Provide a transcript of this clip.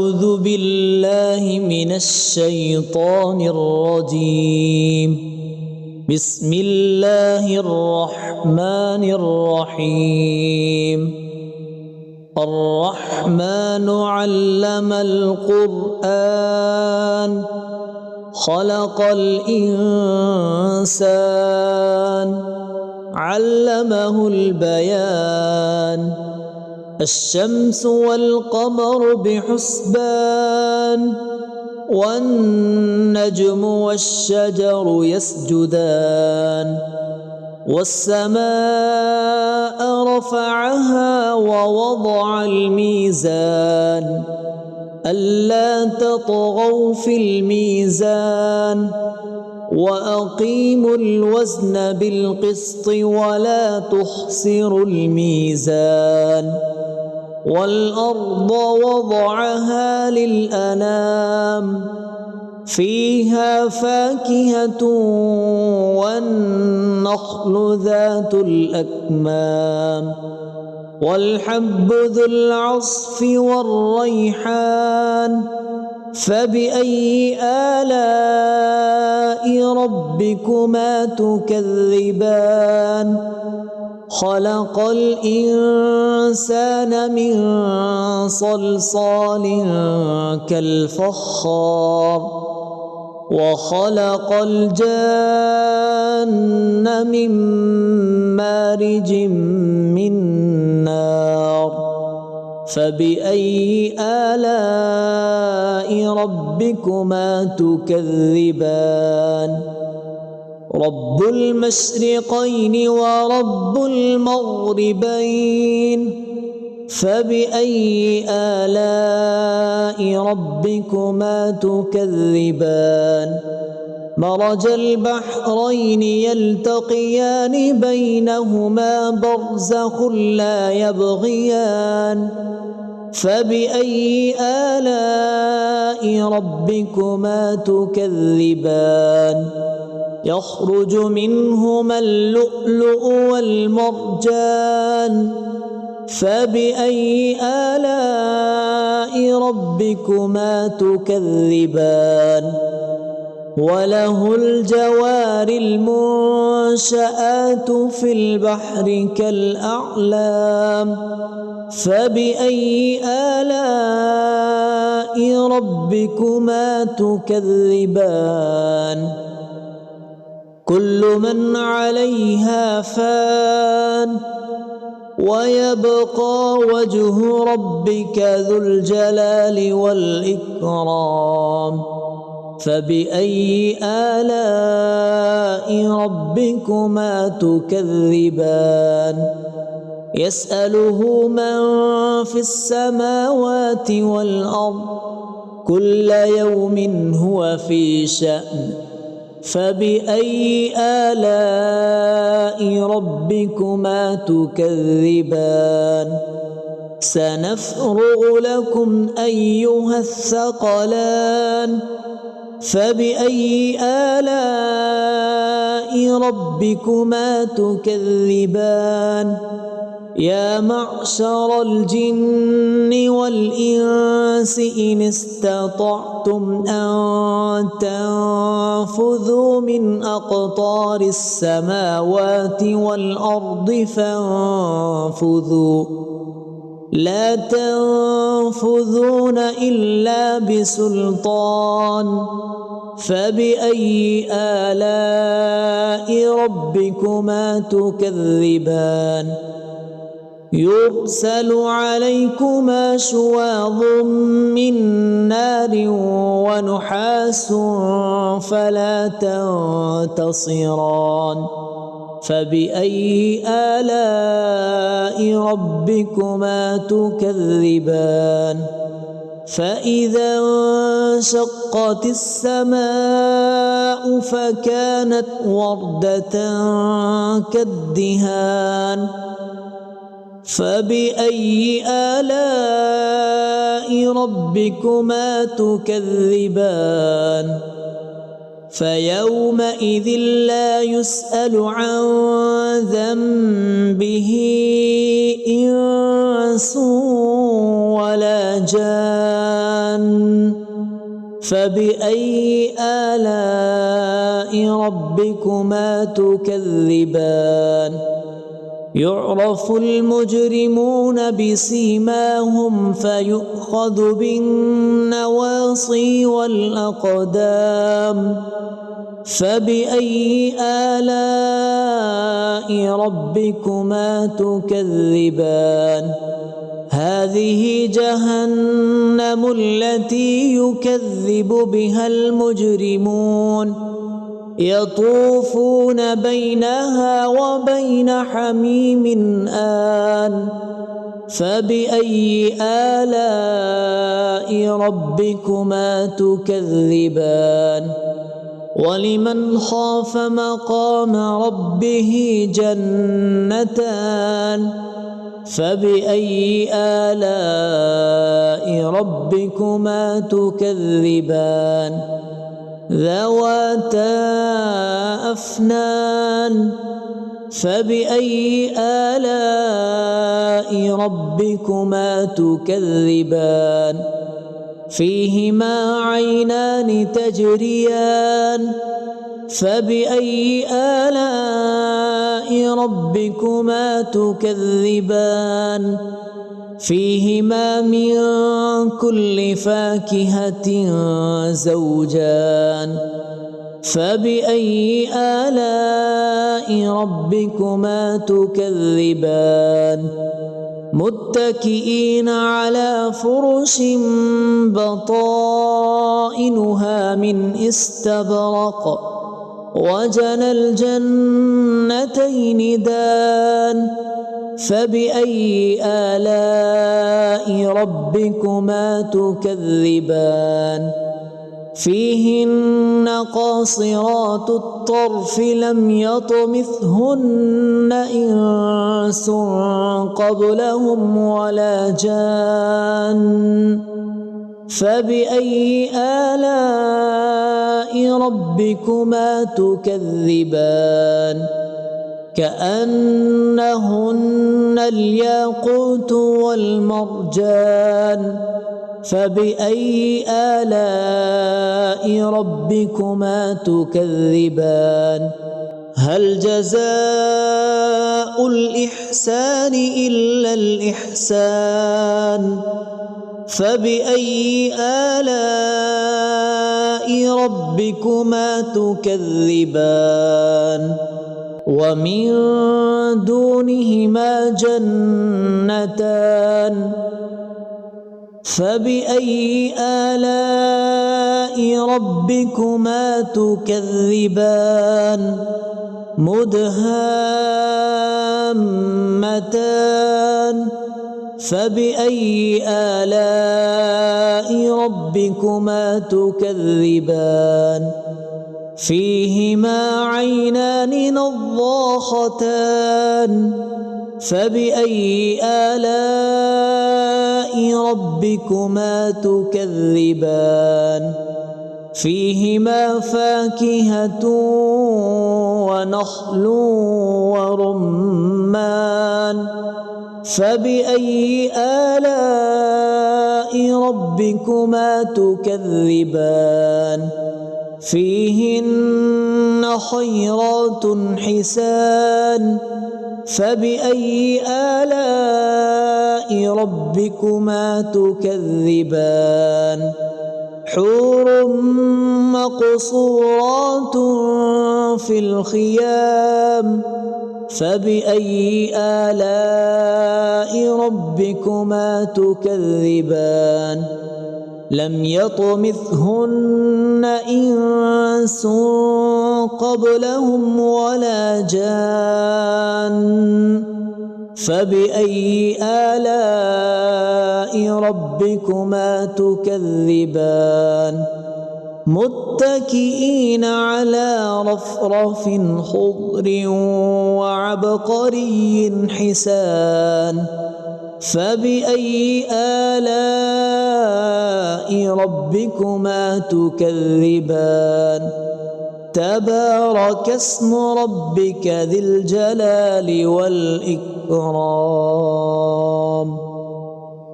أعوذ بالله من الشيطان الرجيم. بسم الله الرحمن الرحيم. الرحمن علم القرآن خلق الإنسان علمه البيان. الشمس والقمر بحسبان والنجم والشجر يسجدان. والسماء رفعها ووضع الميزان ألا تطغوا في الميزان وأقيموا الوزن بالقسط ولا تخسروا الميزان. والأرض وضعها للأنام فيها فاكهة والنخل ذات الأكمام والحب ذو العصف والريحان. فبأي آلاء ربكما تكذبان؟ خلق الإنسان من صلصال كالفخار وخلق الجان من مارج من نار. فبأي آلاء ربكما تكذبان؟ رب المشرقين ورب المغربين. فبأي آلاء ربكما تكذبان؟ مرج البحرين يلتقيان بينهما برزخ لا يبغيان. فبأي آلاء ربكما تكذبان؟ يخرج منهما اللؤلؤ والمرجان. فبأي آلاء ربكما تكذبان؟ وله الجوار المنشآت في البحر كالأعلام. فبأي آلاء ربكما تكذبان؟ كل من عليها فان ويبقى وجه ربك ذو الجلال والإكرام. فبأي آلاء ربكما تكذبان؟ يسأله من في السماوات والأرض كل يوم هو في شأن. فبأي آلاء ربكما تكذبان؟ سنفرغ لكم أيها الثقلان. فبأي آلاء ربكما تكذبان؟ يا معشر الجن والإنس إن استطعتم أن تنفذوا من أقطار السماوات والأرض فانفذوا لا تنفذون إلا بسلطان. فبأي آلاء ربكما تكذبان؟ يرسل عليكما شواظ من نار ونحاس فلا تنتصران. فبأي آلاء ربكما تكذبان؟ فإذا انشقت السماء فكانت وردة كالدهان. فبأي آلاء ربكما تكذبان؟ فيومئذ لا يسأل عن ذنبه إنس ولا جان فبأي آلاء ربكما تكذبان يعرف المجرمون بسيماهم فيؤخذ بالنواصي والأقدام فبأي آلاء ربكما تكذبان هذه جهنم التي يكذب بها المجرمون يطوفون بينها وبين حميم آن فبأي آلاء ربكما تكذبان ولمن خاف مقام ربه جنتان فبأي آلاء ربكما تكذبان ذواتا أفنان فبأي آلاء ربكما تكذبان فيهما عينان تجريان فبأي آلاء ربكما تكذبان فيهما من كل فاكهة زوجان فبأي آلاء ربكما تكذبان متكئين على فرش بطائنها من استبرق وجنى الجنتين دان فبأي آلاء ربكما تكذبان فيهن قاصرات الطرف لم يطمثهن إنس قبلهم ولا جان فبأي آلاء ربكما تكذبان كأنهن الياقوت والمرجان فبأي آلاء ربكما تكذبان هل جزاء الإحسان إلا الإحسان فبأي آلاء ربكما تكذبان ومن دونهما جنتان فبأي آلاء ربكما تكذبان مدهامتان فبأي آلاء ربكما تكذبان فيهما عينان نضاختان فبأي آلاء ربكما تكذبان فيهما فاكهة ونخل ورمان فبأي آلاء ربكما تكذبان فيهن خيرات حسان فبأي آلاء ربكما تكذبان حور مقصورات في الخيام فبأي آلاء ربكما تكذبان لم يطمثهن إنس قبلهم ولا جان فبأي آلاء ربكما تكذبان متكئين على رفرف خضر وعبقري حسان فبأي آلاء ربكما تكذبان تبارك اسم ربك ذي الجلال والإكرام.